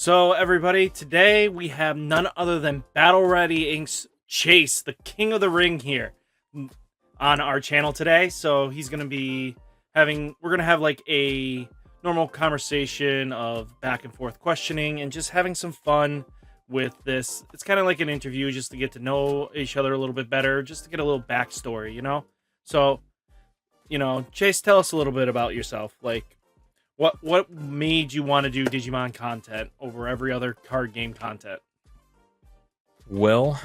So, everybody, today we have none other than BattleReadyINC's Chase, the King of the Ring, here on our channel today. So, he's going to be we're going to have like a normal conversation of back and forth questioning and just having some fun with this. It's kind of like an interview just to get to know each other a little bit better, just to get a little backstory, you know? So, Chase, tell us a little bit about yourself. Like, what made you want to do Digimon content over every other card game content? Well,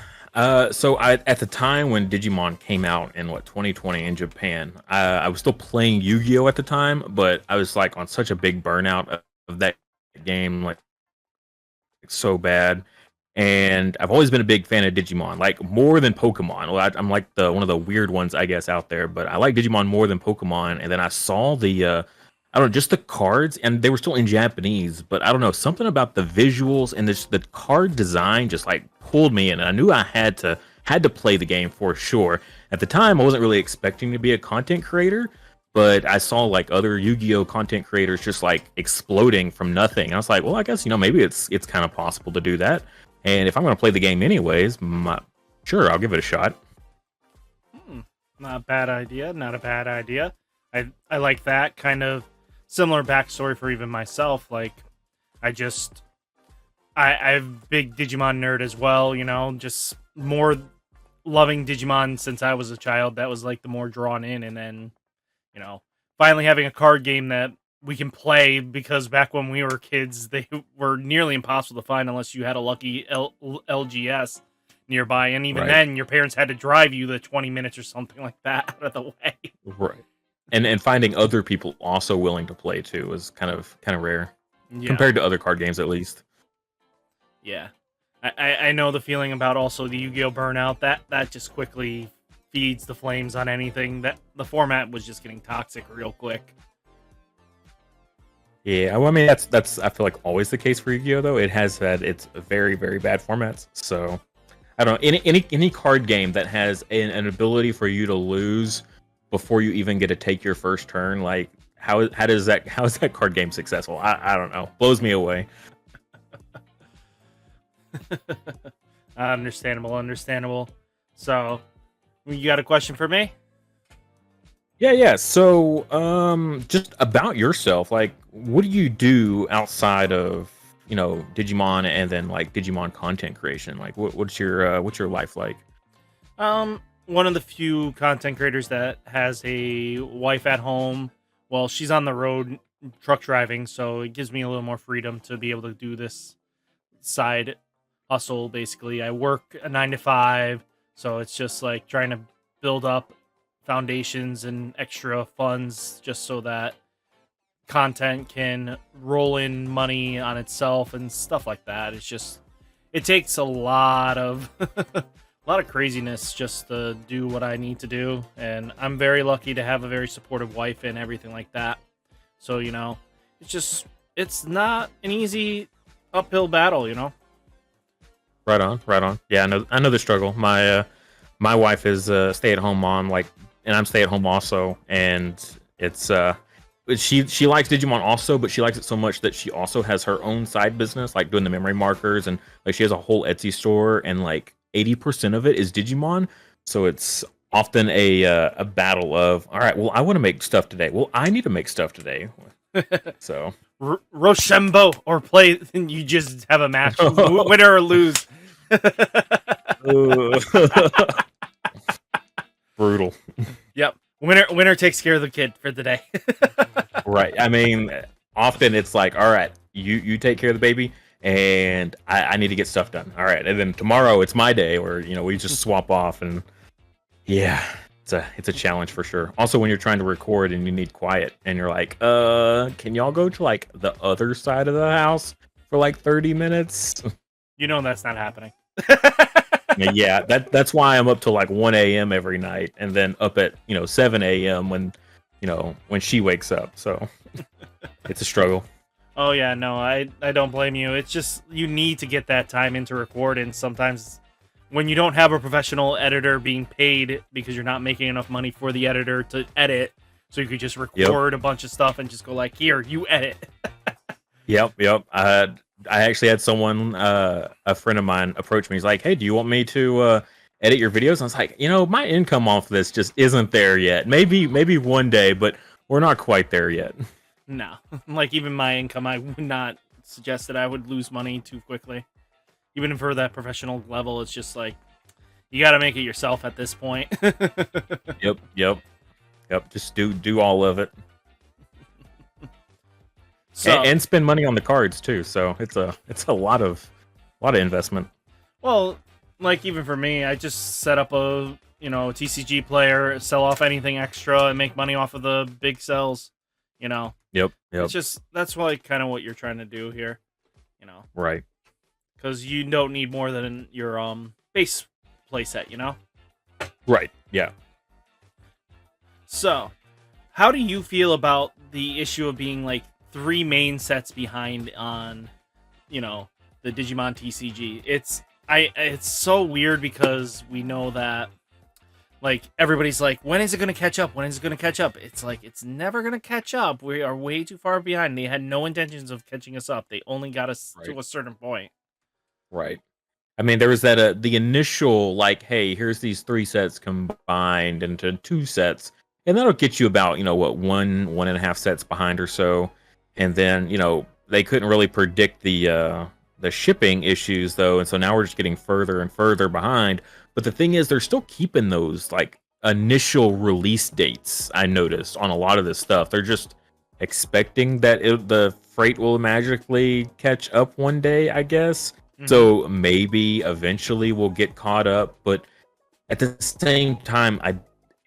so at the time when Digimon came out in 2020 in Japan, I was still playing Yu-Gi-Oh at the time, but I was like on such a big burnout of that game, like so bad. And I've always been a big fan of Digimon, like more than Pokemon. Well, I'm like one of the weird ones, I guess, out there, but I like Digimon more than Pokemon. And then I saw I don't know, just the cards, and they were still in Japanese, but I don't know, something about the visuals and the card design just like pulled me in, and I knew I had to play the game for sure. At the time, I wasn't really expecting to be a content creator, but I saw like other Yu-Gi-Oh content creators just like exploding from nothing. And I was like, well, I guess maybe it's kind of possible to do that. And if I'm going to play the game anyways, sure, I'll give it a shot. Not a bad idea. Not a bad idea. I like that kind of similar backstory for even myself. Like, I'm a big Digimon nerd as well, just more loving Digimon since I was a child. That was like the more drawn in, and then, finally having a card game that we can play, because back when we were kids, they were nearly impossible to find unless you had a lucky LGS nearby. And even then, your parents had to drive you the 20 minutes or something like that out of the way. Right. And finding other people also willing to play too was kind of rare, compared to other card games, at least. Yeah, I know the feeling about also the Yu-Gi-Oh burnout. That just quickly feeds the flames on anything. That the format was just getting toxic real quick. Yeah, well, I mean that's I feel like always the case for Yu-Gi-Oh though. It has had its very bad formats. So I don't know, any card game that has an ability for you to lose before you even get to take your first turn, like how is that card game successful? I don't know. Blows me away. Understandable. So, you got a question for me? Yeah. So, just about yourself, like, what do you do outside of Digimon and then like Digimon content creation? Like, what's your life like? One of the few content creators that has a wife at home. Well, she's on the road truck driving, so it gives me a little more freedom to be able to do this side hustle. Basically, I work a 9 to 5, so it's just like trying to build up foundations and extra funds just so that content can roll in money on itself and stuff like that. It takes a lot of a lot of craziness just to do what I need to do, and I'm very lucky to have a very supportive wife and everything like that. So, it's not an easy uphill battle, Right on. Yeah, I know the struggle. My wife is a stay-at-home mom, like, and I'm stay-at-home also, and it's she likes Digimon also, but she likes it so much that she also has her own side business, like doing the memory markers, and like she has a whole Etsy store, and like 80% of it is Digimon. So it's often a battle of, all right, well, I want to make stuff today. Well, I need to make stuff today. So Rochambeau, or play, and you just have a match, winner or lose. Brutal. Yep. Winner takes care of the kid for the day. Right. I mean, often it's like, all right, you take care of the baby, and I need to get stuff done. All right, and then tomorrow it's my day, or we just swap off, and yeah, it's a challenge for sure. Also, when you're trying to record and you need quiet, and you're like, can y'all go to like the other side of the house for like 30 minutes? That's not happening. Yeah, that's why I'm up till like 1 a.m. every night, and then up at 7 a.m. when she wakes up. So it's a struggle. Oh yeah, no, I don't blame you. It's just you need to get that time in to record, and sometimes when you don't have a professional editor being paid because you're not making enough money for the editor to edit, so you could just record a bunch of stuff and just go like, here, you edit. Yep. I actually had someone, a friend of mine, approach me. He's like, "Hey, do you want me to edit your videos?" And I was like, my income off this just isn't there yet. Maybe one day, but we're not quite there yet. No, like even my income, I would not suggest that I would lose money too quickly. Even for that professional level, it's just like you got to make it yourself at this point. Yep. Just do all of it, So, and spend money on the cards too. So it's a lot of investment. well, like even for me, I just set up a TCG player, sell off anything extra, and make money off of the big sells. Yep. It's just that's like kind of what you're trying to do here. Right. Because you don't need more than your base playset. Right. Yeah. So, how do you feel about the issue of being like 3 main sets behind on, the Digimon TCG? It's so weird because we know that like everybody's like, when is it going to catch up? When is it going to catch up? It's like it's never going to catch up. We are way too far behind. They had no intentions of catching us up. They only got us to a certain point. Right. I mean, there was that the initial like, hey, here's these 3 sets combined into 2 sets, and that'll get you about what 1.5 sets behind or so, and then they couldn't really predict the shipping issues though, and so now we're just getting further and further behind. But the thing is, they're still keeping those like initial release dates. I noticed on a lot of this stuff, they're just expecting that the freight will magically catch up one day, I guess. So maybe eventually we'll get caught up, but at the same time, I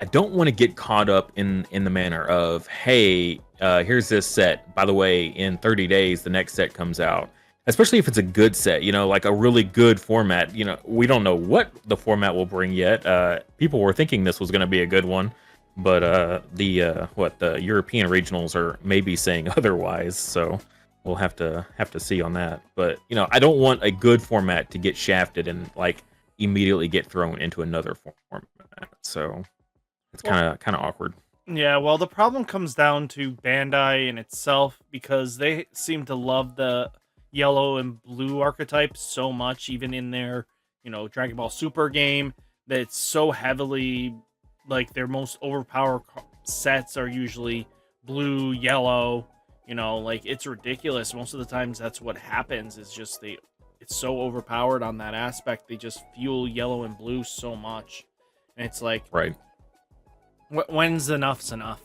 don't want to get caught up in the manner of, hey, here's this set. By the way, in 30 days, the next set comes out. Especially if it's a good set, like a really good format. We don't know what the format will bring yet. People were thinking this was going to be a good one, but the European regionals are maybe saying otherwise. So we'll have to see on that. But I don't want a good format to get shafted and like immediately get thrown into another format. So it's kind of awkward. Yeah, well, the problem comes down to Bandai in itself because they seem to love the yellow and blue archetypes so much, even in their Dragon Ball Super game, that it's so heavily like their most overpowered sets are usually blue, yellow. Like it's ridiculous. Most of the times that's what happens, is just it's so overpowered on that aspect. They just fuel yellow and blue so much, and it's like, right, when's enough's enough?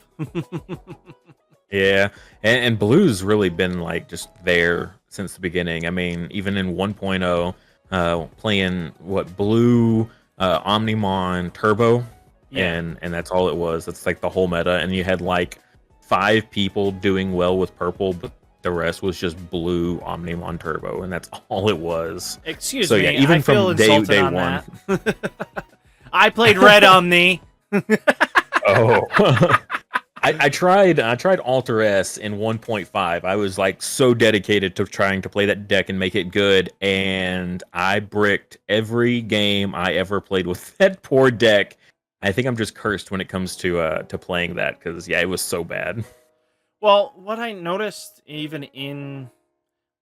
Yeah, and blue's really been like just there since the beginning. I mean, even in 1.0, playing blue, Omnimon Turbo, Yeah. and that's all it was. That's like the whole meta, and you had like 5 people doing well with purple, but the rest was just blue Omnimon Turbo, and that's all it was. Excuse me, yeah, even I feel from day insulted on one. that. I played Red Omni. Oh. I tried Alter S in 1.5. I was like so dedicated to trying to play that deck and make it good, and I bricked every game I ever played with that poor deck. I think I'm just cursed when it comes to playing that, because it was so bad. Well, what I noticed even in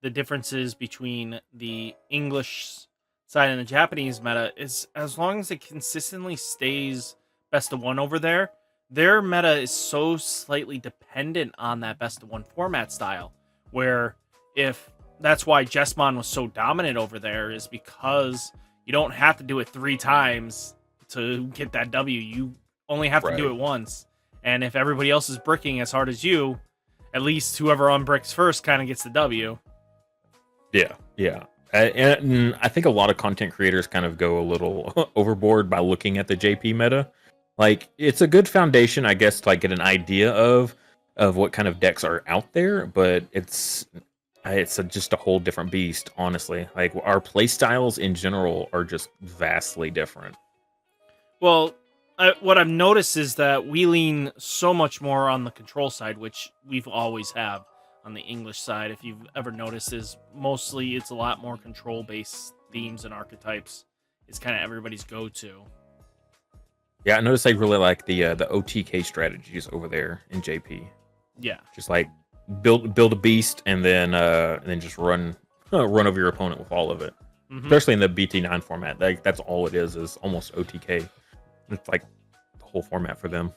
the differences between the English side and the Japanese meta is, as long as it consistently stays best of 1 over there, their meta is so slightly dependent on that best of 1 format style, where if that's why Jesmon was so dominant over there, is because you don't have to do it 3 times to get that W. You only have to do it once. And if everybody else is bricking as hard as you, at least whoever unbricks first kind of gets the W. Yeah. And I think a lot of content creators kind of go a little overboard by looking at the JP meta. Like, it's a good foundation, I guess, to like get an idea of what kind of decks are out there, but it's just a whole different beast, honestly. Like, our play styles in general are just vastly different. Well, what I've noticed is that we lean so much more on the control side, which we've always have on the English side. If you've ever noticed, is mostly it's a lot more control-based themes and archetypes. It's kind of everybody's go-to. Yeah, I noticed I really like the OTK strategies over there in JP. Yeah, Just like build a beast and then just run run over your opponent with all of it. Especially in the BT9 format. Like that's all it is almost OTK. It's like the whole format for them.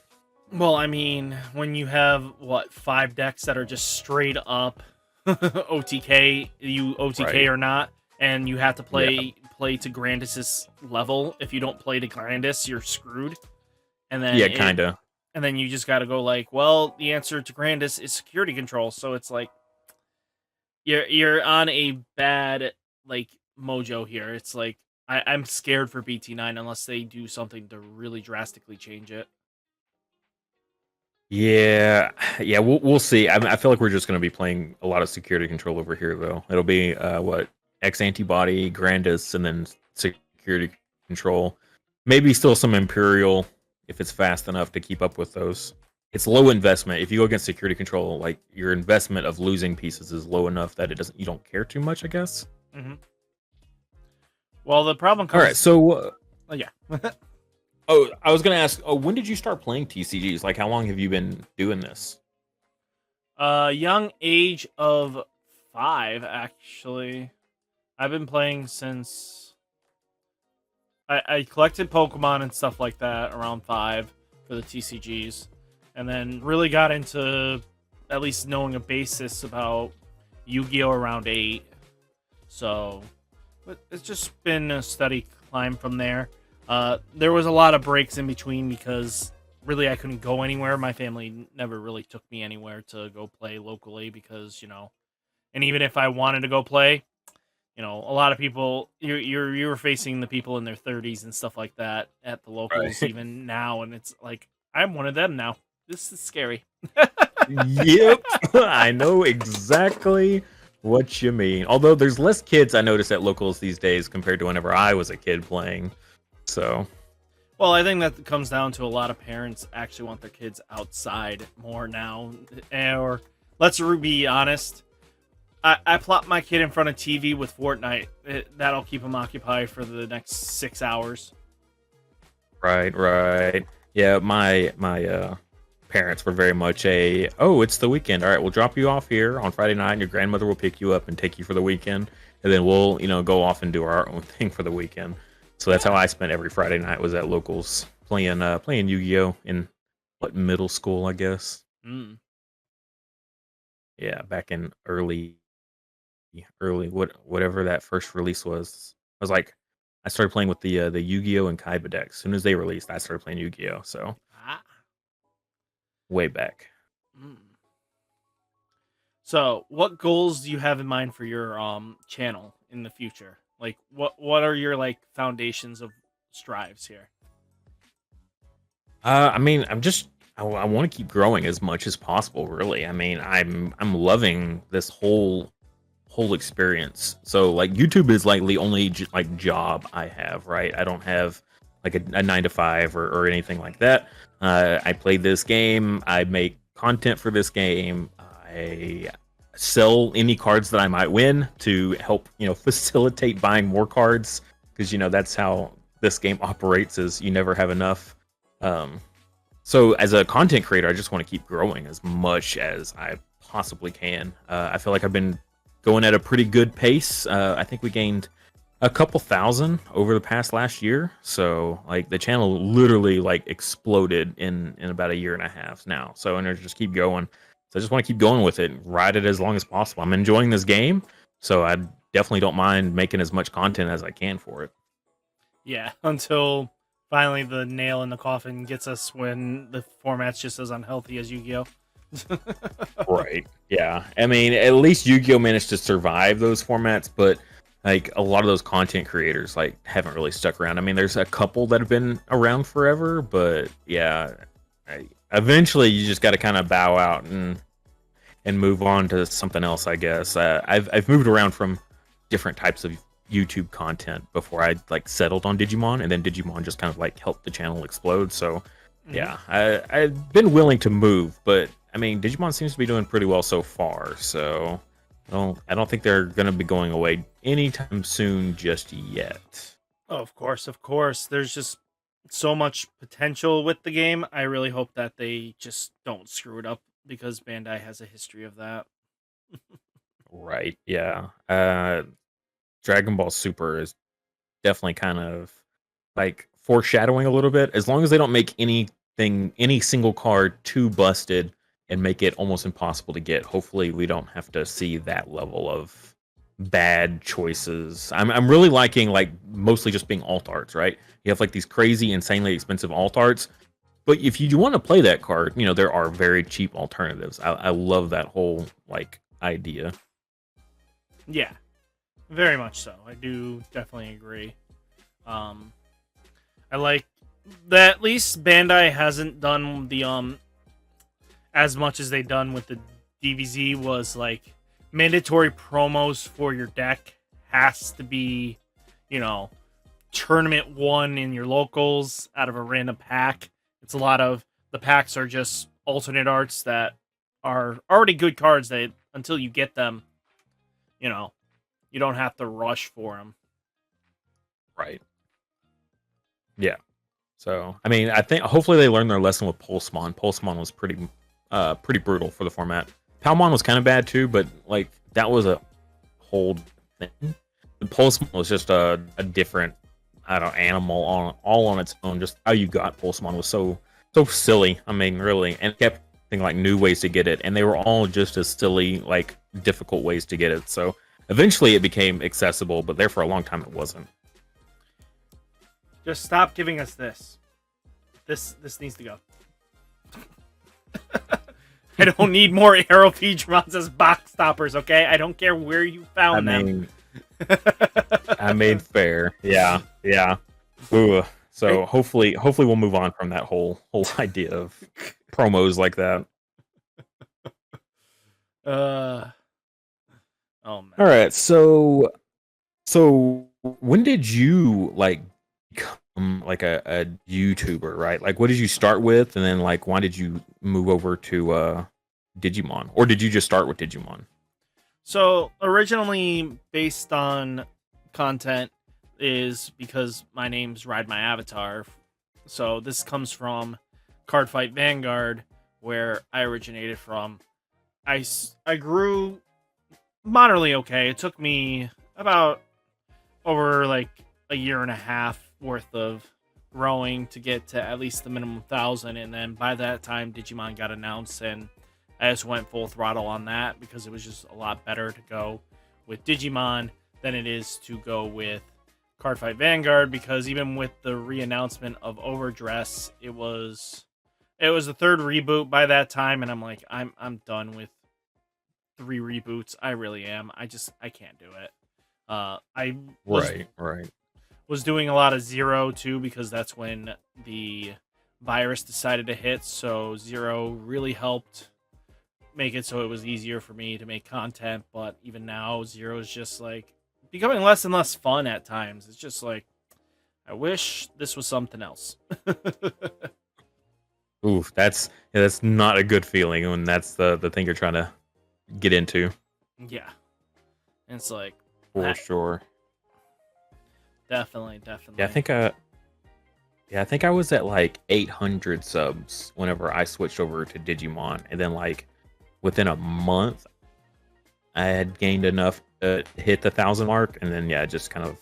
Well, I mean, when you have what 5 decks that are just straight up OTK, you OTK Right. or not, and you have to Yeah. play to Grandis's level. If you don't play to Grandis, you're screwed. And then Yeah, kinda. and then you just got to go like, well, the answer to Grandis is security control. So it's like you're on a bad like mojo here. It's like I'm scared for BT9 unless they do something to really drastically change it. Yeah, yeah, we'll see. I feel like we're just going to be playing a lot of security control over here, though. It'll be what X antibody, Grandis, and then security control. Maybe still some Imperial if it's fast enough to keep up with those. It's low investment. If you go against security control, like your investment of losing pieces is low enough that you don't care too much, I guess. Mm-hmm. Well, the problem All right, comes. so Oh yeah. oh, I was gonna ask, oh, when did you start playing TCGs? Like, how long have you been doing this? Young age of 5, actually. I've been playing since I collected Pokemon and stuff like that around 5 for the TCGs, and then really got into at least knowing a basis about Yu-Gi-Oh around 8. So, but it's just been a steady climb from there. There was a lot of breaks in between because really I couldn't go anywhere. My family never really took me anywhere to go play locally because, and even if I wanted to go play, a lot of people you're facing the people in their 30s and stuff like that at the locals Right. even now, and it's like I'm one of them now. This is scary. Yep, I know exactly what you mean. Although there's less kids I notice at locals these days compared to whenever I was a kid playing. So, Well, I think that comes down to a lot of parents actually want their kids outside more now. Or let's be honest, I plop my kid in front of TV with Fortnite. That'll keep him occupied for the next 6 hours. right. Yeah, my parents were very much it's the weekend. All right, we'll drop you off here on Friday night and your grandmother will pick you up and take you for the weekend, and then we'll, go off and do our own thing for the weekend. So that's how I spent every Friday night, was at locals playing Yu-Gi-Oh in middle school, I guess. Mm. Yeah, back in early whatever that first release was. I was like, I started playing with the Yu-Gi-Oh and Kaiba decks. As soon as they released, I started playing Yu-Gi-Oh. So Ah. way back. Mm. So, what goals do you have in mind for your channel in the future? Like, what are your like foundations of strives here? I mean, I want to keep growing as much as possible. Really, I mean, I'm loving this whole experience. So like YouTube is like the only like job I have, right? I don't have like a 9 to 5 or anything like that. I play this game. I make content for this game. I sell any cards that I might win to help, facilitate buying more cards, because that's how this game operates, is you never have enough. So as a content creator, I just want to keep growing as much as I possibly can. I feel like I've been going at a pretty good pace. I think we gained a couple thousand over the past last year. So like the channel literally like exploded in about a year and a half now. So, and I just keep going. So I just want to keep going with it, ride it as long as possible. I'm enjoying this game, so I definitely don't mind making as much content as I can for it. Yeah, until finally the nail in the coffin gets us when the format's just as unhealthy as Yu-Gi-Oh. Right. Yeah. I mean, at least Yu-Gi-Oh managed to survive those formats, but like a lot of those content creators like haven't really stuck around. I mean, there's a couple that have been around forever, but yeah, eventually you just got to kind of bow out and move on to something else, I guess. I've moved around from different types of YouTube content before I like settled on Digimon, and then Digimon just kind of like helped the channel explode. So yeah, I've been willing to move, but I mean, Digimon seems to be doing pretty well so far. So I don't think they're gonna be going away anytime soon just yet. Oh, of course, of course. There's just so much potential with the game. I really hope that they just don't screw it up because Bandai has a history of that. Right. Yeah. Dragon Ball Super is definitely kind of like foreshadowing a little bit. As long as they don't make any single card too busted and make it almost impossible to get, hopefully we don't have to see that level of bad choices. I'm really liking like mostly just being alt arts, right? You have like these crazy, insanely expensive alt arts, but if you want to play that card, there are very cheap alternatives. I love that whole like idea. Yeah, very much so. I do definitely agree. I like that at least Bandai hasn't done the as much as they done with the DBZ was like mandatory promos for your deck has to be, tournament one in your locals out of a random pack. It's a lot of the packs are just alternate arts that are already good cards that until you get them, you don't have to rush for them. Right. Yeah. So, I mean, I think hopefully they learned their lesson with Pulsemon. Pulsemon was pretty brutal for the format. Palmon was kind of bad too, but like that was a whole thing. The Pulsemon was just a different, animal all on its own. Just how you got Pulsemon was so silly. I mean, really, and kept thinking like new ways to get it, and they were all just as silly, like difficult ways to get it. So eventually, it became accessible, but there for a long time it wasn't. Just stop giving us this. This needs to go. I don't need more Arrow Feedrons as box stoppers, okay? I don't care where you found them. I made fair. Yeah. Ooh. So hopefully we'll move on from that whole idea of promos like that. Oh man. All right. So when did you like become like a YouTuber, right? Like what did you start with, and then like why did you move over to Digimon, or did you just start with Digimon? So originally based on content is because my name's RideMyAvatar. So this comes from Cardfight Vanguard, where I originated from. I grew moderately okay. It took me about over like a year and a half worth of growing to get to at least the minimum 1,000, and then by that time Digimon got announced, and I just went full throttle on that because it was just a lot better to go with Digimon than it is to go with Cardfight Vanguard, because even with the re-announcement of Overdress, it was the third reboot by that time, and I'm like, I'm done with 3 reboots. I really am. I can't do it. I was doing a lot of Zero too, because that's when the virus decided to hit, so Zero really helped make it so it was easier for me to make content. But even now, Zero is just like becoming less and less fun at times. It's just like, I wish this was something else. Oof, that's not a good feeling when that's the thing you're trying to get into. Yeah, and it's like for sure. Definitely. Yeah, I think I was at like 800 subs whenever I switched over to Digimon, and then like within a month, I had gained enough to hit the 1,000 mark, and then yeah, just kind of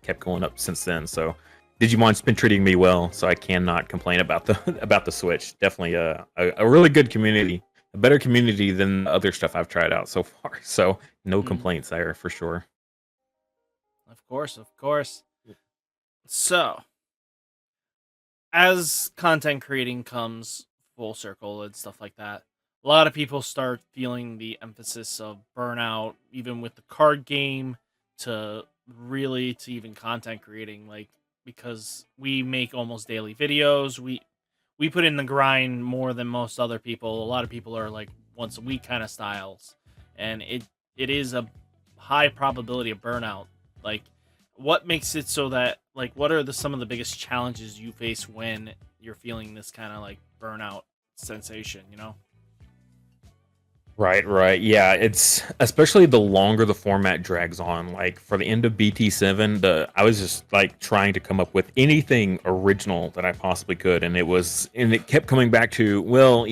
kept going up since then. So Digimon's been treating me well, so I cannot complain about the switch. Definitely a really good community, a better community than the other stuff I've tried out so far. So no complaints there for sure. Of course. So, as content creating comes full circle and stuff like that, a lot of people start feeling the emphasis of burnout, even with the card game, to even content creating, like, because we make almost daily videos. We put in the grind more than most other people. A lot of people are like once a week kind of styles, and it is a high probability of burnout. Like, what makes it so that, like, what are some of the biggest challenges you face when you're feeling this kind of like burnout sensation, Right. Yeah, it's especially the longer the format drags on. Like for the end of BT7, I was just like trying to come up with anything original that I possibly could, and it kept coming back to, well,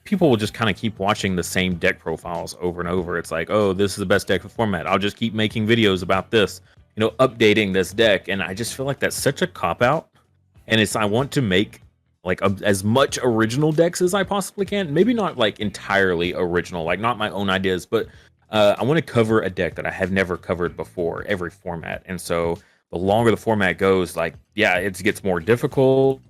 people will just kind of keep watching the same deck profiles over and over. It's like, oh, this is the best deck format. I'll just keep making videos about this, updating this deck. And I just feel like that's such a cop out. And I want to make like as much original decks as I possibly can. Maybe not like entirely original, like not my own ideas, but I want to cover a deck that I have never covered before, every format. And so the longer the format goes, like, yeah, it gets more difficult,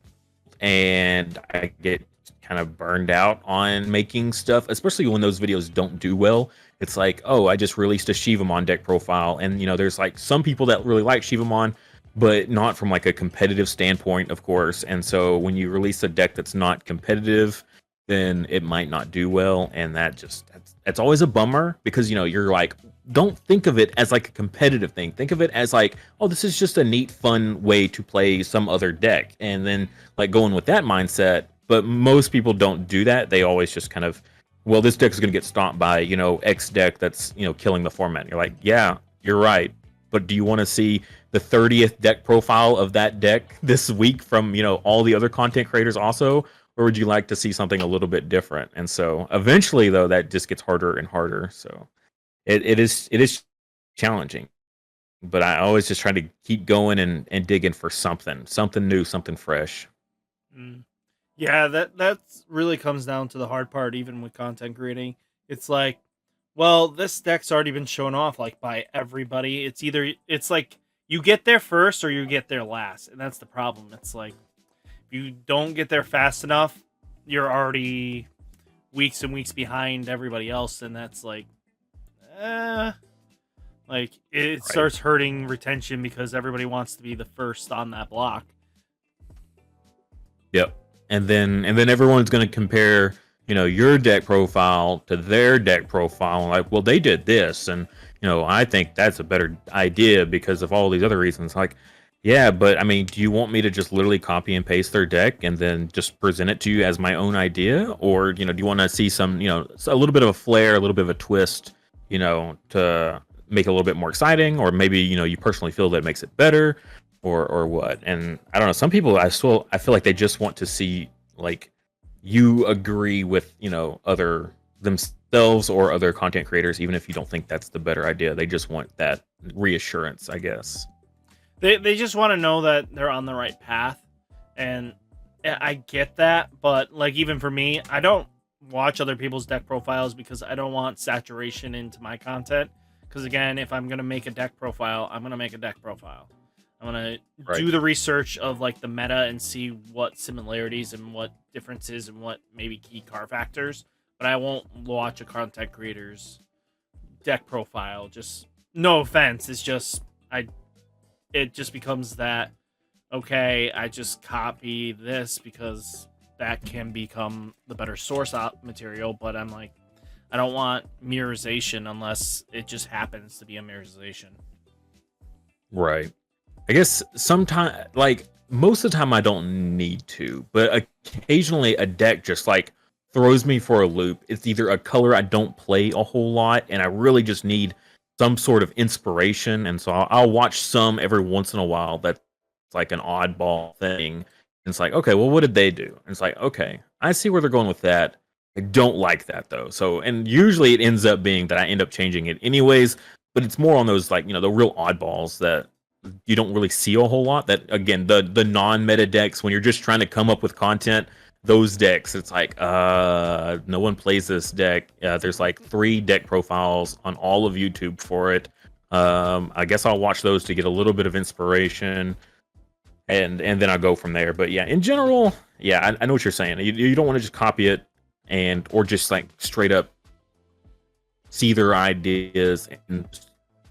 and I get kind of burned out on making stuff, especially when those videos don't do well. It's like, oh, I just released a Shivamon deck profile, and there's like some people that really like Shivamon, but not from like a competitive standpoint, of course. And so when you release a deck that's not competitive, then it might not do well, and that's always a bummer, because you're like, don't think of it as like a competitive thing. Think of it as like, oh, this is just a neat, fun way to play some other deck, and then like going with that mindset. But most people don't do that. They always just kind of, well, this deck is going to get stomped by X deck that's killing the format. And you're like, yeah, you're right, but do you want to see the 30th deck profile of that deck this week from all the other content creators also? Or would you like to see something a little bit different? And so eventually, though, that just gets harder and harder. So it is challenging, but I always just try to keep going and digging for something new, something fresh. Mm. Yeah, that really comes down to the hard part, even with content creating. It's like, well, this deck's already been shown off like by everybody. It's like you get there first or you get there last, and that's the problem. It's like if you don't get there fast enough, you're already weeks and weeks behind everybody else, and that's like it Right. starts hurting retention because everybody wants to be the first on that block. Yep. And then everyone's going to compare, your deck profile to their deck profile. Like, well, they did this, and I think that's a better idea because of all these other reasons. Like, yeah, but I mean, do you want me to just literally copy and paste their deck and then just present it to you as my own idea, or do you want to see some, a little bit of a flair, a little bit of a twist, to make it a little bit more exciting, or maybe you personally feel that it makes it better, or what? And I don't know. Some people, I feel like they just want to see like you agree with other themselves or other content creators, even if you don't think that's the better idea. They just want that reassurance, I guess. They just want to know that they're on the right path, and I get that. But like even for me, I don't watch other people's deck profiles because I don't want saturation into my content. Because again, if I'm gonna make a deck profile, I'm gonna make a deck profile. I'm gonna do the research of like the meta and see what similarities and what differences and what maybe key card factors. But I won't watch a content creator's deck profile. Just no offense, it's just it just becomes that, okay, I just copy this because that can become the better source material. But I'm like, I don't want mirrorization unless it just happens to be a mirrorization. Right. I guess sometimes, like most of the time, I don't need to, but occasionally a deck just like throws me for a loop. It's either a color I don't play a whole lot, and I really just need some sort of inspiration, and so I'll watch some every once in a while. That's like an oddball thing. And it's like, okay, well, what did they do? And it's like, okay, I see where they're going with that. I don't like that though. So, and usually it ends up being that I end up changing it anyways. But it's more on those like the real oddballs that you don't really see a whole lot. That again, the non-meta decks, when you're just trying to come up with content, those decks, it's like no one plays this deck. There's like 3 deck profiles on all of YouTube for it. I guess I'll watch those to get a little bit of inspiration, and then I'll go from there. But yeah, in general, yeah, I know what you're saying. You don't want to just copy it or just like straight up see their ideas and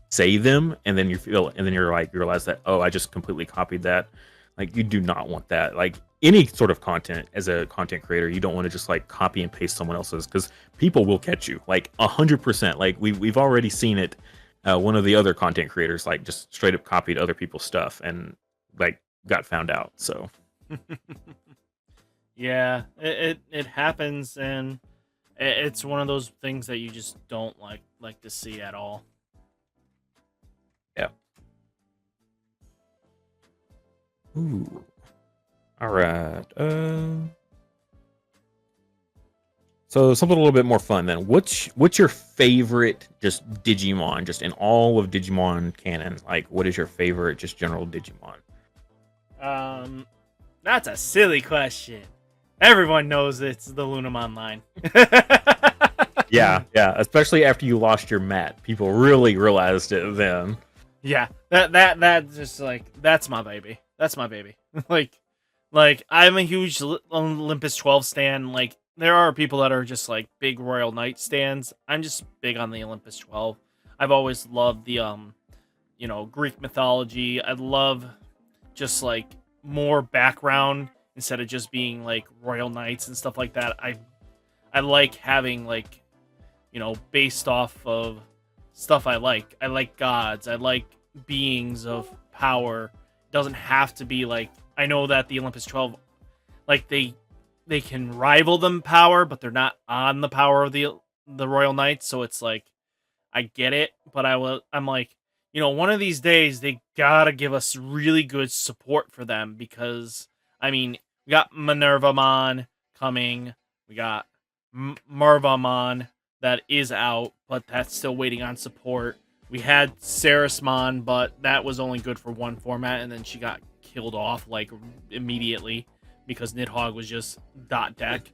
say them, and then you're like, you realize that, oh, I just completely copied that. Like, you do not want that. Like any sort of content, as a content creator, you don't want to just like copy and paste someone else's, because people will catch you like 100%. Like we've already seen it. One of the other content creators like just straight up copied other people's stuff and like got found out. So yeah, it happens, and it's one of those things that you just don't like to see at all. yeah. Ooh. All right. So something a little bit more fun then. What's your favorite just Digimon, just in all of Digimon canon? Like, what is your favorite just general Digimon? That's a silly question. Everyone knows it's the Lunamon line. Yeah, especially after you lost your mat, people really realized it then. Yeah, that just like that's my baby. That's my baby. like I'm a huge Olympus 12 stan. Like there are people that are just like big Royal Knight stands. I'm just big on the Olympus 12. I've always loved the Greek mythology. I love just like more background instead of just being like Royal Knights and stuff like that. I like having like based off of stuff I like. I like gods. I like beings of power. It doesn't have to be like I know that the Olympus 12 like they can rival them power, but they're not on the power of the Royal Knights, so it's like I get it, but I'm like, one of these days they gotta give us really good support for them because I mean, we got Minervamon coming, we got Marvamon that is out, but that's still waiting on support. We had Sarismon, but that was only good for one format, and then she got killed off like immediately because Nidhogg was just dot deck.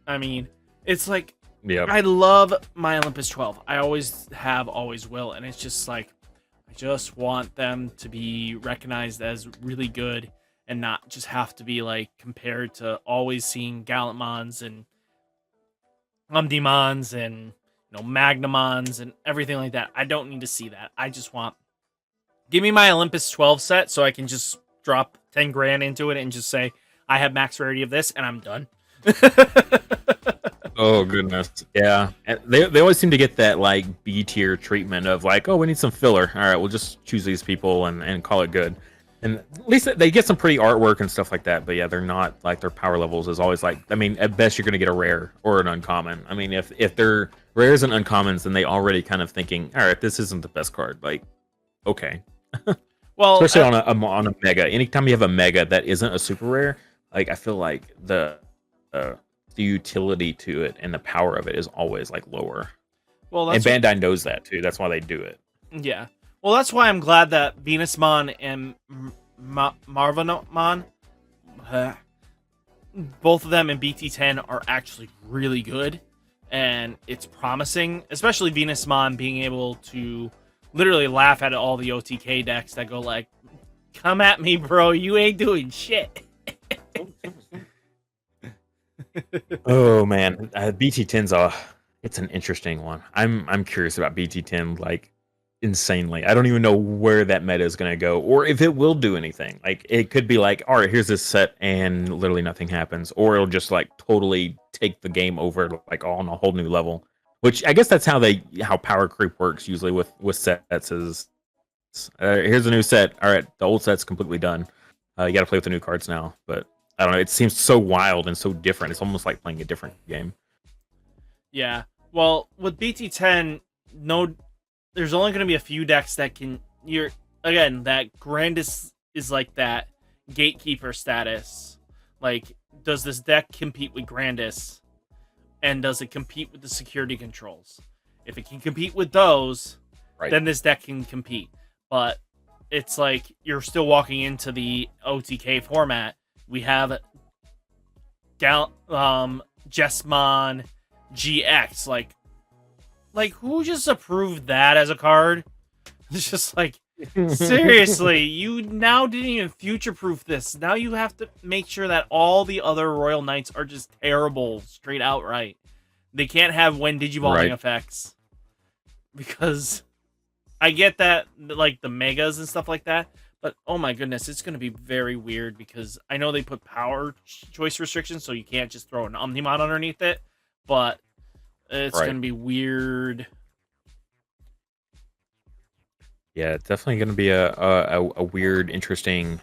I mean, it's like, yeah, I love my Olympus 12. I always have, always will, and it's just like, I just want them to be recognized as really good and not just have to be like compared to always seeing Gallantmons and Umdimons and Magnamons and everything like that. I don't need to see that. I just want give me my Olympus 12 set so I can just drop 10 grand into it and just say I have max rarity of this and I'm done. Oh goodness, yeah. And they always seem to get that like B tier treatment of like, oh, we need some filler. All right, we'll just choose these people and call it good. And at least they get some pretty artwork and stuff like that. But yeah, they're not like their power levels is always like. I mean, at best you're gonna get a rare or an uncommon. I mean, if they're rares and uncommons, then they already kind of thinking, all right, this isn't the best card. Like, okay. Well, especially on a mega. Anytime you have a mega that isn't a super rare, like I feel like the utility to it and the power of it is always like lower. Well, and Bandai knows that too. That's why they do it. Yeah. Well, that's why I'm glad that Venusmon and Marvamon, both of them in BT10 are actually really good, and it's promising. Especially Venusmon being able to literally laugh at all the OTK decks that go like, "Come at me, bro! You ain't doing shit." Oh man, BT10's it's an interesting one. I'm curious about BT10 like insanely. I don't even know where that meta is going to go or if it will do anything. Like it could be like, all right, here's this set and literally nothing happens, or it'll just like totally take the game over like on a whole new level. Which I guess that's how power creep works usually with sets is here's a new set. All right, the old set's completely done. You got to play with the new cards now, but I don't know. It seems so wild and so different. It's almost like playing a different game. Yeah. Well, with BT10, there's only going to be a few decks that can. That Grandis is like that gatekeeper status. Like, does this deck compete with Grandis? And does it compete with the security controls? If it can compete with those, then this deck can compete. But it's like you're still walking into the OTK format. We have Jessmon GX. Like who just approved that as a card? It's just like, seriously, you now didn't even future-proof this. Now you have to make sure that all the other Royal Knights are just terrible, straight outright. They can't have when Digivolving effects. Because I get that, like, the Megas and stuff like that, but oh my goodness, it's going to be very weird because I know they put power choice restrictions, so you can't just throw an Omnimon underneath it, but it's going to be weird. Yeah, it's definitely going to be a weird, interesting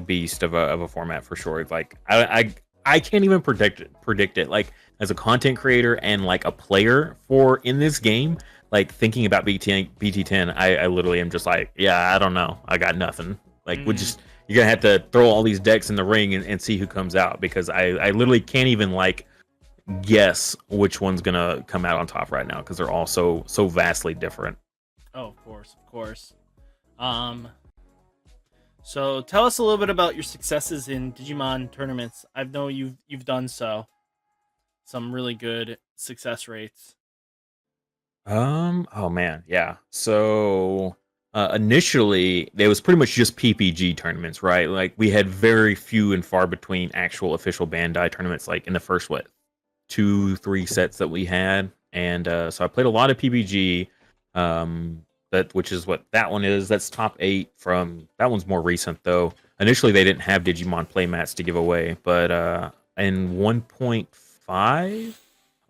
beast of a format for sure. Like I can't even predict it. Like as a content creator and like a player in this game, like thinking about BT10, I literally am just like, yeah, I don't know, I got nothing. Like you're gonna have to throw all these decks in the ring and see who comes out because I literally can't even like guess which one's gonna come out on top right now because they're all so vastly different. Oh, of course, of course. Um, so tell us a little bit about your successes in Digimon tournaments. I know you've done some really good success rates. Oh man, yeah. So initially, there was pretty much just PPG tournaments, right? Like we had very few and far between actual official Bandai tournaments. Like in the first 2-3 sets that we had, and so I played a lot of PPG. Which is what that one is. That's top 8 from that one's more recent though. Initially, they didn't have Digimon playmats to give away, but in 1.5.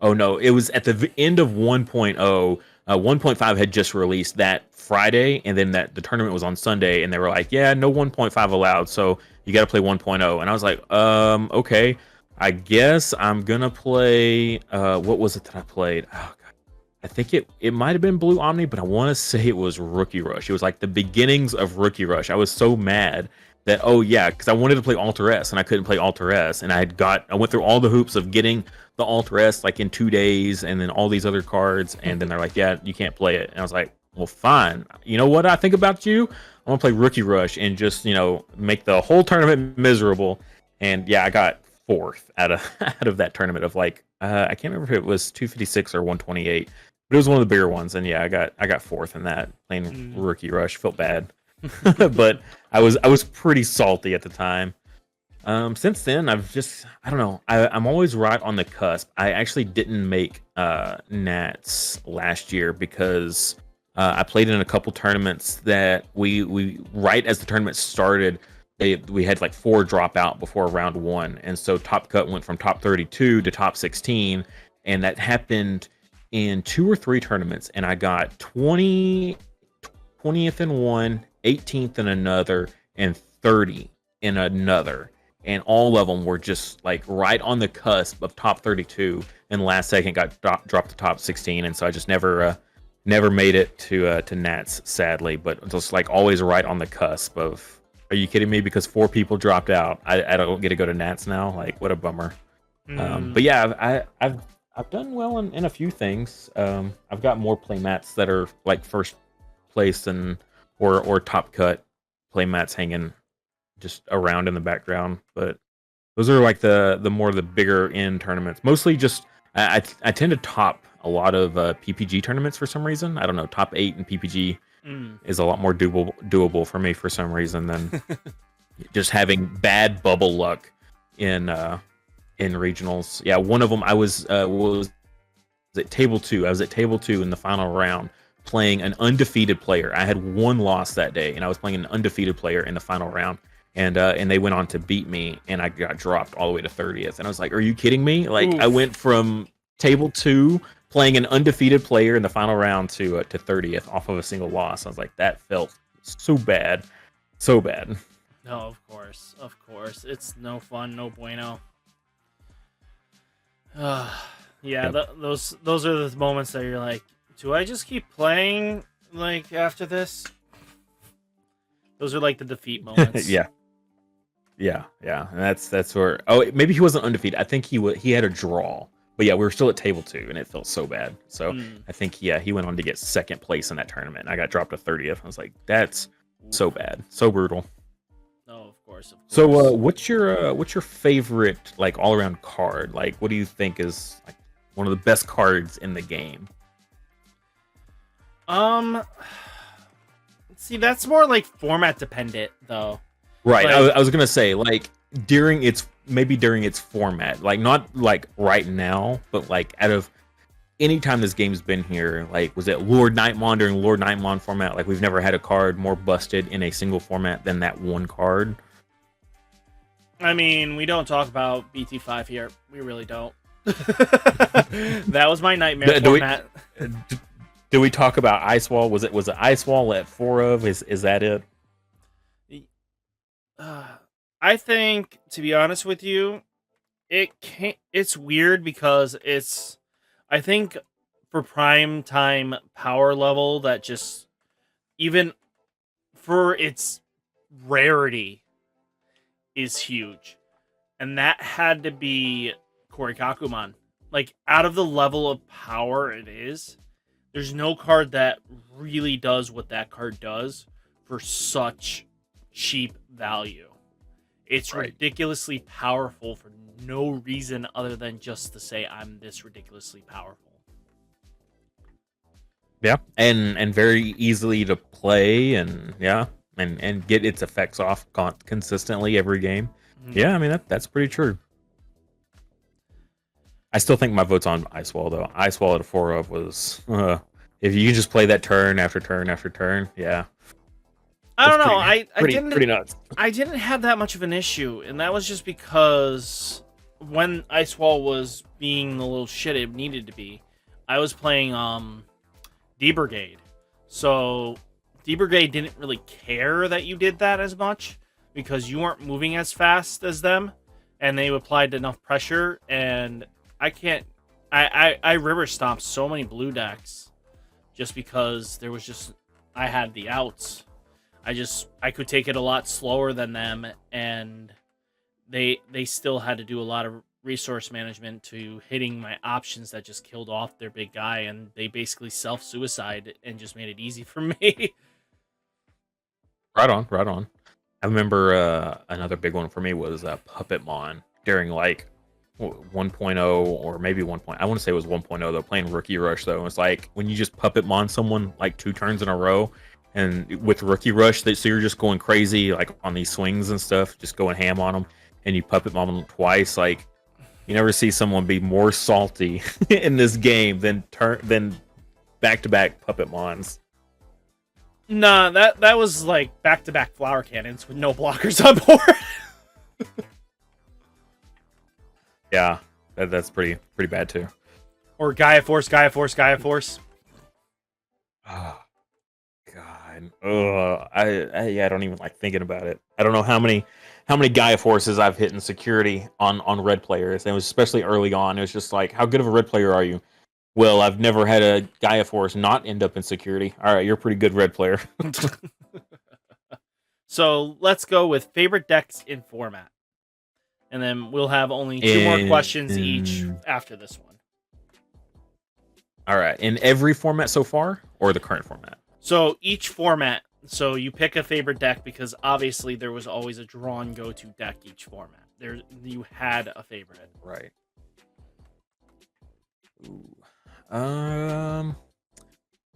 Oh no, it was at the end of 1.0. 1.5 had just released that Friday, and then the tournament was on Sunday, and they were like, "Yeah, no 1.5 allowed, so you got to play 1.0." And I was like, okay, I guess I'm gonna play. What was it that I played? Oh god, I think it might have been Blue Omni, but I want to say it was Rookie Rush. It was like the beginnings of Rookie Rush. I was so mad that because I wanted to play Alter S and I couldn't play Alter S, and I went through all the hoops of getting the Alter S like in 2 days, and then all these other cards, and then they're like, yeah, you can't play it, and I was like, well, fine. You know what I think about you? I'm gonna play Rookie Rush and just make the whole tournament miserable, and yeah, I got fourth out of out of that tournament of like I can't remember if it was 256 or 128, but it was one of the bigger ones, and yeah, I got fourth in that playing Rookie Rush. Felt bad. But I was pretty salty at the time. Since then, I don't know. I'm always right on the cusp. I actually didn't make Nats last year because I played in a couple tournaments that we right as the tournament started, we had like 4 drop out before round 1, and so Top Cut went from top 32 to top 16, and that happened in 2 or 3 tournaments, and I got 20th in one, 18th in another, and 30 in another. And all of them were just like right on the cusp of top 32, and last second got dropped to top 16, and so I just never made it to Nats, sadly. But just like always right on the cusp of. Are you kidding me? Because 4 people dropped out, I don't get to go to Nats now. Like, what a bummer. But yeah, I've done well in a few things. I've got more playmats that are like first place and or top cut playmats hanging just around in the background, but those are like the bigger end tournaments. Mostly just I tend to top a lot of PPG tournaments for some reason. I don't know, top 8 in PPG is a lot more doable for me for some reason than just having bad bubble luck in regionals. Yeah, one of them I was at table 2. I was at table 2 in the final round playing an undefeated player. I had 1 loss that day, and I was playing an undefeated player in the final round. And they went on to beat me, and I got dropped all the way to 30th. And I was like, "Are you kidding me?" Like, oof. I went from table 2 playing an undefeated player in the final round to 30th off of a single loss. I was like, that felt so bad, so bad. No, of course, it's no fun, no bueno. Yeah, yep. Those are the moments that you're like, do I just keep playing like after this? Those are like the defeat moments. Yeah, and that's where. Oh, maybe he wasn't undefeated. I think he had a draw, but yeah, we were still at table 2, and it felt so bad. So I think he went on to get second place in that tournament. And I got dropped to 30th. I was like, that's so bad, so brutal. No, of course. So what's your favorite like all around card? Like, what do you think is like one of the best cards in the game? See, that's more like format dependent, though. Right. Like, I was gonna say like during its format, like not like right now, but like out of any time this game's been here, like was it Lord Nightmon during Lord Nightmon format? Like we've never had a card more busted in a single format than that one card. I mean, we don't talk about BT5 here. We really don't. That was my nightmare format. Do we talk about Ice Wall? Was it Ice Wall at 4 of? Is that it? I think, to be honest with you, it's weird because I think for prime time power level that just even for its rarity is huge, and that had to be Korikakumon. like out of the level of power it is, there's no card that really does what that card does for such cheap value. It's Right. ridiculously powerful for no reason other than just to say I'm this ridiculously powerful. Yeah, and very easily to play, and and get its effects off consistently every game. Mhm. Yeah, I mean that's pretty true. I still think my vote's on Ice Wall though. Ice Wall at a 4 of was if you can just play that turn after turn after turn, yeah. I don't That's know. I didn't pretty nuts. I didn't have that much of an issue, and that was just because when Ice Wall was being the little shit it needed to be, I was playing D Brigade. So D Brigade didn't really care that you did that as much because you weren't moving as fast as them, and they applied enough pressure. And I can't. I river stomped so many blue decks just because there was just I had the outs. I could take it a lot slower than them, and they still had to do a lot of resource management to hitting my options that just killed off their big guy, and they basically self-suicide and just made it easy for me. Right on, right on. I remember another big one for me was Puppetmon during like 1.0 or maybe 1. I want to say it was 1.0 though, playing Rookie Rush though. It's like when you just Puppetmon someone like 2 turns in a row, and with Rookie Rush, so you're just going crazy like on these swings and stuff, just going ham on them, and you Puppetmon them twice. Like you never see someone be more salty in this game than back-to-back Puppetmons. Nah, that was like back-to-back flower cannons with no blockers on board. Yeah, that's pretty bad too. Or Gaia Force, Gaia Force, Gaia Force. Oh God. I don't even like thinking about it. I don't know how many Gaia Forces I've hit in security on red players. And it was especially early on. It was just like, how good of a red player are you? Well, I've never had a Gaia Force not end up in security. All right, you're a pretty good red player. So let's go with favorite decks in format. And then we'll have only 2 more questions each after this one. All right. In every format so far, or the current format? So each format. So you pick a favorite deck because obviously there was always a drawn go-to deck each format. You had a favorite. Right. Ooh.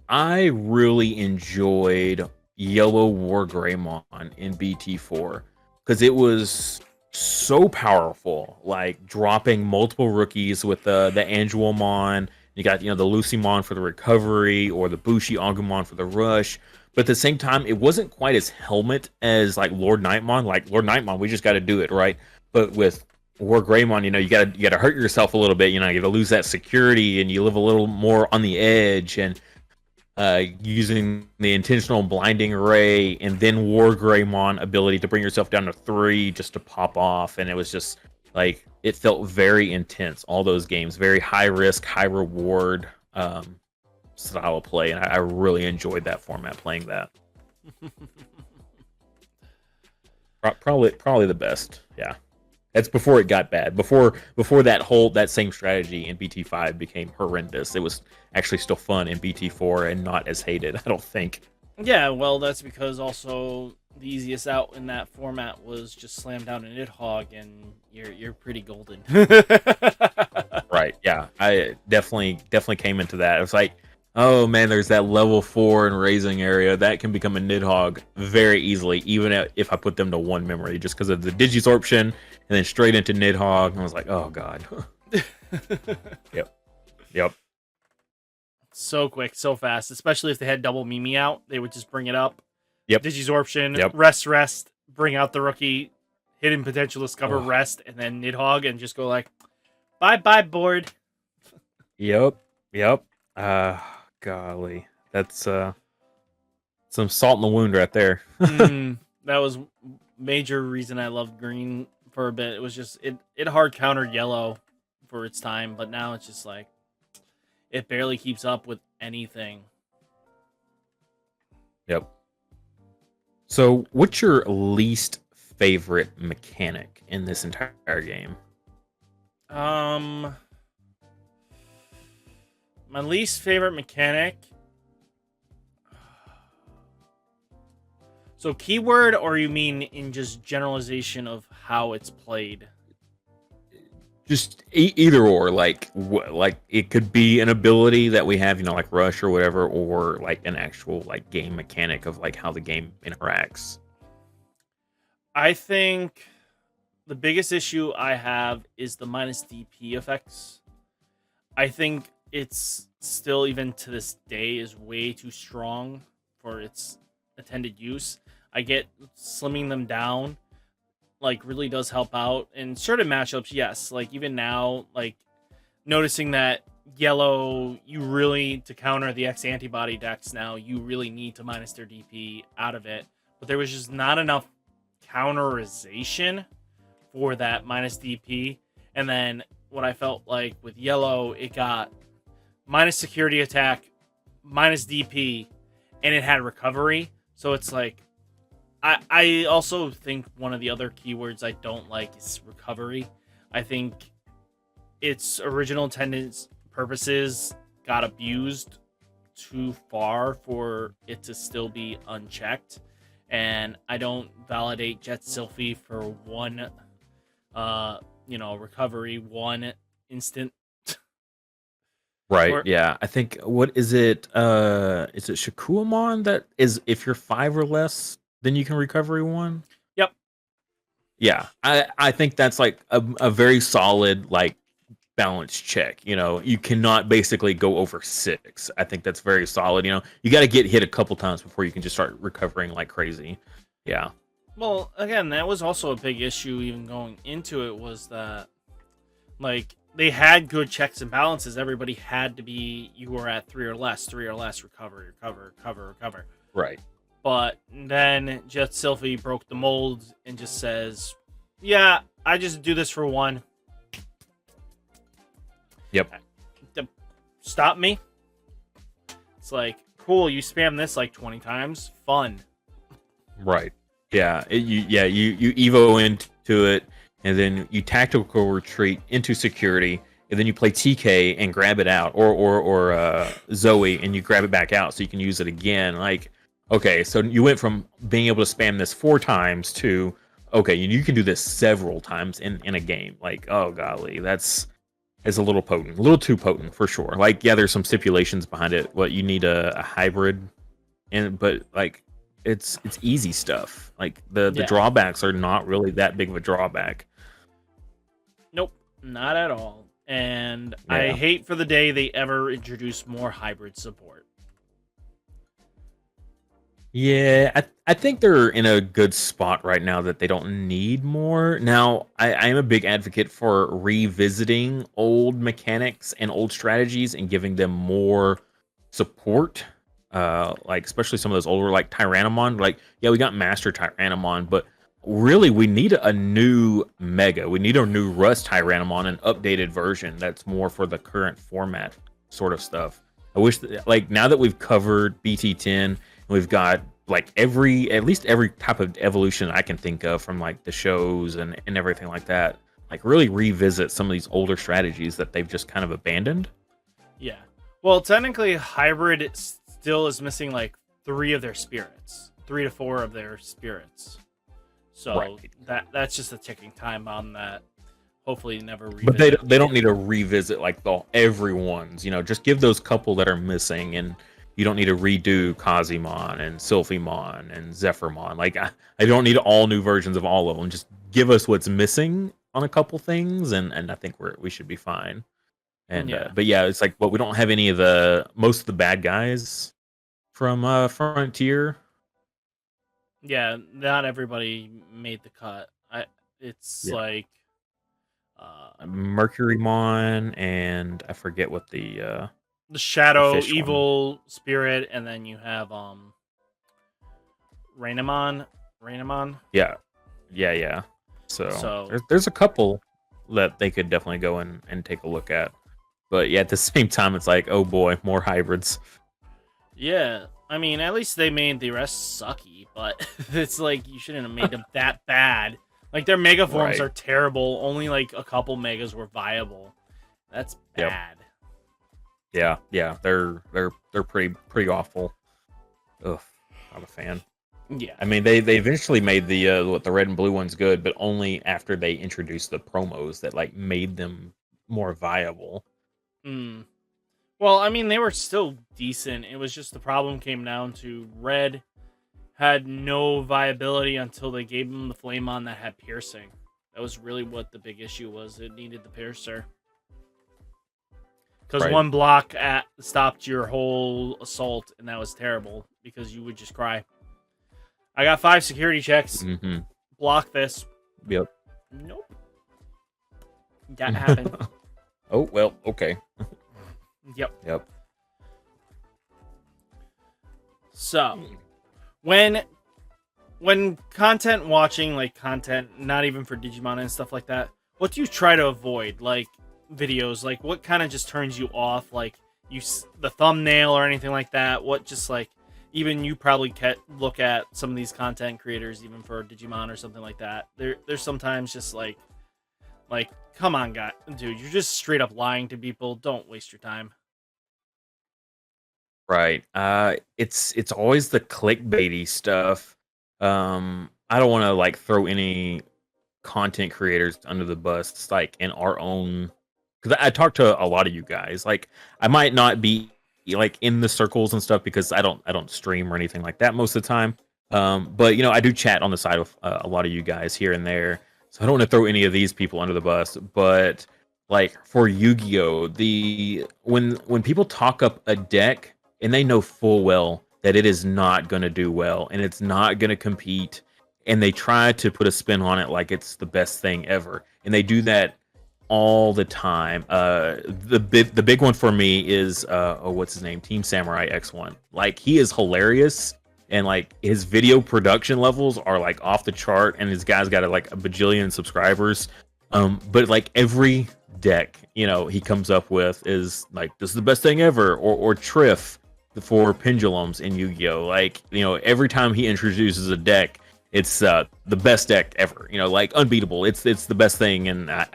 I really enjoyed Yellow War Greymon in BT4 because it was so powerful, like dropping multiple rookies with the Angelmon. You got the Lucymon for the recovery, or the Bushi Agumon for the rush. But at the same time, it wasn't quite as helmet as like Lord Nightmon. Like Lord Nightmon, we just got to do it, right? But with War Greymon, you got to hurt yourself a little bit. You got to lose that security, and you live a little more on the edge, and using the intentional blinding ray, and then War Greymon ability to bring yourself down to 3 just to pop off. And it was just like, it felt very intense. All those games, very high risk, high reward style of play, and I really enjoyed that format, playing that. Probably the best. Yeah, that's before it got bad. Before that same strategy in BT5 became horrendous. It was actually still fun in BT4 and not as hated, I don't think. Yeah, well, that's because also the easiest out in that format was just slam down an Nidhogg, and you're pretty golden. Right. Yeah, I definitely came into that. It was like, oh man, there's that level 4 and raising area that can become a Nidhogg very easily, even if I put them to 1 memory, just because of the Digisorption, and then straight into Nidhogg. And I was like, oh god. Yep. So quick, so fast, especially if they had double Mimi out, they would just bring it up. Yep. Digisorption, Yep. rest, bring out the rookie, hidden potential discover, rest, and then Nidhogg, and just go like, bye board. Yep. Golly, that's some salt in the wound right there. That was major reason I loved green for a bit. It was just it hard countered yellow for its time, but now it's just like it barely keeps up with anything. Yep. So, what's your least favorite mechanic in this entire game? My least favorite mechanic. So keyword, or you mean in just generalization of how it's played? Just either or, like it could be an ability that we have, like rush or whatever, or like an actual like game mechanic of like how the game interacts. I think the biggest issue I have is the minus DP effects. I think it's still, even to this day, is way too strong for its intended use. I get slimming them down like really does help out in certain matchups. Yes, like even now, like noticing that yellow, you really, to counter the X antibody decks now, you really need to minus their DP out of it. But there was just not enough counterization for that minus DP. And then what I felt like with yellow, it got minus security attack, minus DP, and it had recovery. So it's like, I also think one of the other keywords I don't like is recovery. I think its original intended purposes got abused too far for it to still be unchecked. And I don't validate Jet Sylphie for one, recovery, one instant. Right. Or, Yeah. I think what is it? Is it Shakuamon that is if you're 5 or less, then you can recovery 1? yep. Yeah. I think that's like a very solid like balance check. You cannot basically go over 6. I think that's very solid. You got to get hit a couple times before you can just start recovering like crazy. Yeah. Well, again, that was also a big issue even going into it, was that like they had good checks and balances. Everybody had to be, you were at 3 or less, recover. Right. But then Jet Sylphie broke the mold and just says, yeah, I just do this for 1. Yep. Stop me. It's like, cool, you spam this like 20 times. Fun. Right. Yeah. You Evo into it, and then you tactical retreat into security, and then you play TK and grab it out, or Zoe, and you grab it back out so you can use it again. Like, okay, so you went from being able to spam this 4 times to, okay, you can do this several times in a game. Like, oh golly, it's a little potent, a little too potent for sure. Like, yeah, there's some stipulations behind it. What you need a hybrid, but like it's easy stuff. Like the drawbacks are not really that big of a drawback. Nope, not at all. And Yeah. I hate for the day they ever introduce more hybrid support. Yeah, I think they're in a good spot right now that they don't need more. Now, I am a big advocate for revisiting old mechanics and old strategies and giving them more support. Like especially some of those older like Tyrannomon. Like, yeah, we got Master Tyrannomon, but really we need a new Mega. We need a new Rust Tyrannomon, an updated version that's more for the current format sort of stuff. I wish that, like, now that we've covered BT10, we've got like at least every type of evolution I can think of from like the shows and everything like that. Like really revisit some of these older strategies that they've just kind of abandoned. Yeah. Well, technically, hybrid still is missing like 3 of their spirits, 3 to 4 of their spirits. So Right. that's just a ticking time bomb that hopefully never revisit. But they don't need to revisit like everyone's. Just give those couple that are missing, and you don't need to redo Kazimon and Sylphimon and Zephyrmon. Like I don't need all new versions of all of them. Just give us what's missing on a couple things, and I think we should be fine. And but yeah, it's like, but we don't have any of most of the bad guys from Frontier. Yeah, not everybody made the cut. It's like Mercurymon, and I forget what the Shadow, fish Evil Spirit, and then you have Rainamon. Yeah. So there's a couple that they could definitely go and take a look at. But yeah, at the same time, it's like, oh boy, more hybrids. Yeah, I mean, at least they made the rest sucky, but it's like you shouldn't have made them that bad. Like their mega forms Right. are terrible. Only like a couple megas were viable. That's bad. Yeah, yeah, they're pretty awful. Ugh, not a fan. Yeah. I mean, they eventually made the red and blue ones good, but only after they introduced the promos that like made them more viable. Mm. Well, I mean, they were still decent. It was just the problem came down to red had no viability until they gave him the Flamon that had piercing. That was really what the big issue was. It needed the piercer. Because Right. one block stopped your whole assault, and that was terrible because you would just cry. I got 5 security checks. Mm-hmm. Block this. Yep. Nope. That happened. Oh well. Okay. Yep. Yep. So, when content watching, like content, not even for Digimon and stuff like that, what do you try to avoid? Like videos, like what kind of just turns you off? Like the thumbnail or anything like that? What just like even you probably look at some of these content creators, even for Digimon or something like that. There's sometimes just like come on, guy, dude, you're just straight up lying to people. Don't waste your time. Right. It's always the clickbaity stuff. I don't want to like throw any content creators under the bus. It's like in our own, because I talk to a lot of you guys. Like I might not be like in the circles and stuff because I don't stream or anything like that most of the time. But you know I do chat on the side of a lot of you guys here and there. So I don't want to throw any of these people under the bus. But like for Yu-Gi-Oh, the when people talk up a deck and they know full well that it is not going to do well and it's not going to compete, and they try to put a spin on it like it's the best thing ever, and they do that all the time. The big one for me is what's his name, Team Samurai X1. Like he is hilarious, and like his video production levels are like off the chart, and his guy's got like a bajillion subscribers. But like every deck he comes up with is like, this is the best thing ever, or Triff for pendulums in Yu-Gi-Oh. Like every time he introduces a deck, it's the best deck ever. Like unbeatable. It's the best thing, and I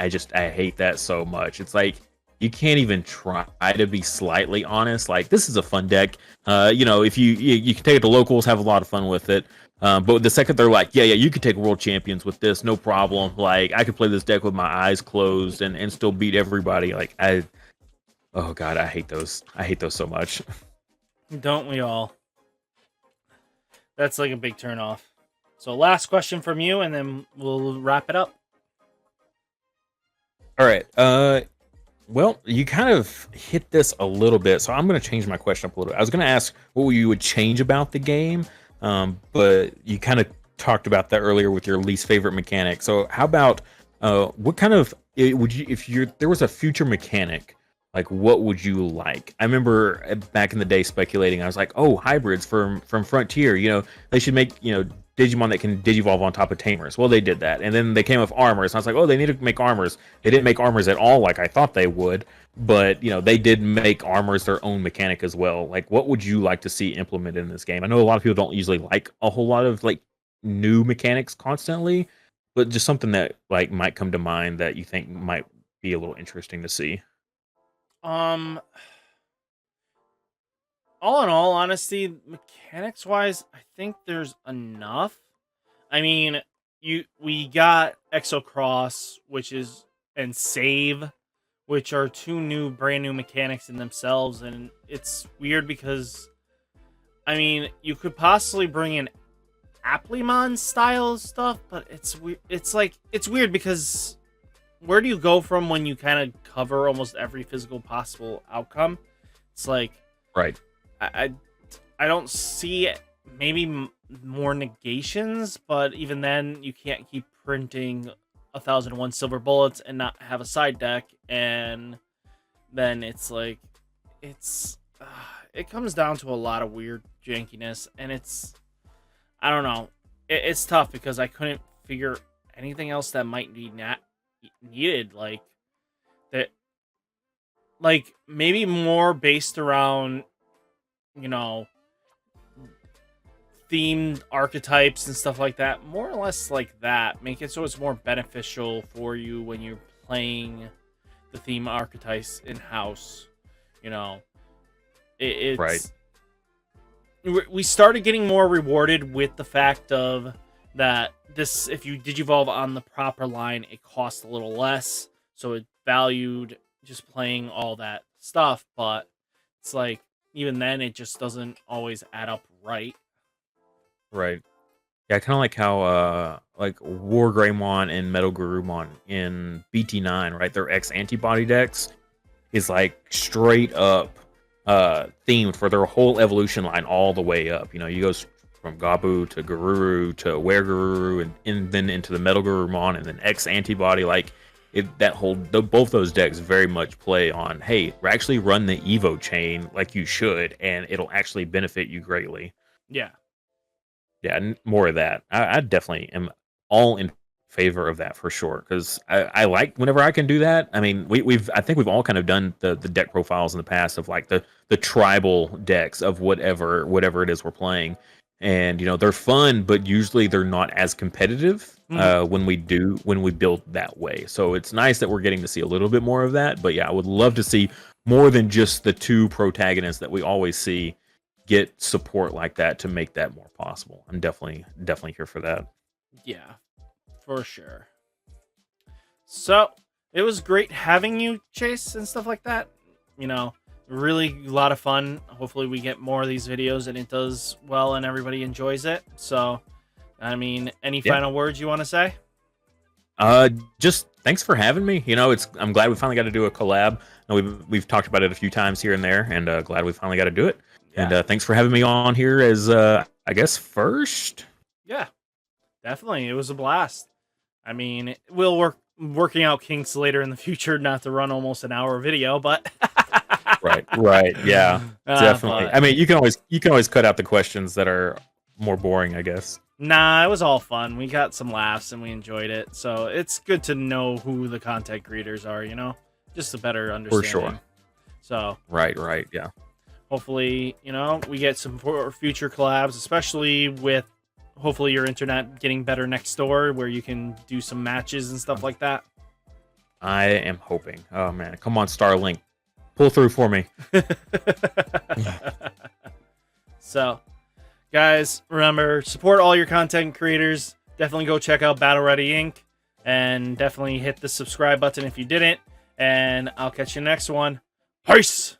hate that so much. It's like you can't even try to be slightly honest. Like this is a fun deck. If you can take it to locals, have a lot of fun with it. But the second they're like, yeah, you could take world champions with this, no problem. Like I could play this deck with my eyes closed and still beat everybody. Like oh god, I hate those. I hate those so much. Don't we all? That's like a big turn off. So last question from you, and then we'll wrap it up. All right. Well, you kind of hit this a little bit, so I'm going to change my question up a little bit. I was going to ask what you would change about the game, but you kind of talked about that earlier with your least favorite mechanic. So how about what kind of would you, if there was a future mechanic, like what would you like? I remember back in the day speculating. I was like, oh, hybrids from Frontier. They should make Digimon that can digivolve on top of tamers. Well, they did that, and then they came with armors. And I was like, oh, they need to make armors. They didn't make armors at all, like I thought they would. But they did make armors their own mechanic as well. Like, what would you like to see implemented in this game? I know a lot of people don't usually like a whole lot of like new mechanics constantly, but just something that like might come to mind that you think might be a little interesting to see. All in all honesty, mechanics wise, I think there's enough. I mean, we got Exocross, and Save, which are two brand new mechanics in themselves, and it's weird because I mean, you could possibly bring in Applemon style stuff, but it's weird. It's weird because where do you go from when you kind of cover almost every physical possible outcome? It's like Right. I don't see maybe more negations, but even then you can't keep printing 1001 silver bullets and not have a side deck, and then it's like it comes down to a lot of weird jankiness, and I don't know, it's tough because I couldn't figure anything else that might be needed, like that, like maybe more based around themed archetypes and stuff like that, more or less like that. Make it so it's more beneficial for you when you're playing the theme archetypes in house. You know, Right. it's we started getting more rewarded with the fact of that this, if you digivolve on the proper line, it costs a little less, so it valued just playing all that stuff. But it's like even then, it just doesn't always add up right. Right. Yeah, kind of like how like War Greymon and Metal Garurumon in BT9, right? Their X antibody decks is like straight up themed for their whole evolution line all the way up. You know, you go from Gabu to Garuru to Were and then into the Metal Garurumon and then X antibody. Like both those decks very much play on, hey, we're actually run the Evo chain like you should, and it'll actually benefit you greatly. Yeah. Yeah, more of that. I definitely am all in favor of that for sure, because I like whenever I can do that. I mean, I think we've all kind of done the deck profiles in the past of like the tribal decks of whatever it is we're playing, and you know they're fun, but usually they're not as competitive when we build that way. So it's nice that we're getting to see a little bit more of that. But yeah, I would love to see more than just the two protagonists that we always see get support like that to make that more possible. I'm definitely here for that. Yeah, for sure. So it was great having you, Chase, and stuff like that. You know, really a lot of fun. Hopefully we get more of these videos and it does well and everybody enjoys it. So, I mean, any final words you want to say? Just thanks for having me. You know, I'm glad we finally got to do a collab. We've talked about it a few times here and there, and glad we finally got to do it. Yeah. And thanks for having me on here as, I guess, first. Yeah, definitely. It was a blast. I mean, we'll working out kinks later in the future not to run almost an hour video, but... right. Yeah, definitely. But... I mean, you can always cut out the questions that are more boring, I guess. Nah, it was all fun. We got some laughs and we enjoyed it. So it's good to know who the content creators are, you know? Just a better understanding. For sure. So... Right, yeah. Hopefully, you know, we get some future collabs, especially with hopefully your internet getting better next door where you can do some matches and stuff like that. I am hoping. Oh, man. Come on, Starlink. Pull through for me. So, guys, remember, support all your content creators. Definitely go check out BattleReadyINC. And definitely hit the subscribe button if you didn't. And I'll catch you next one. Peace!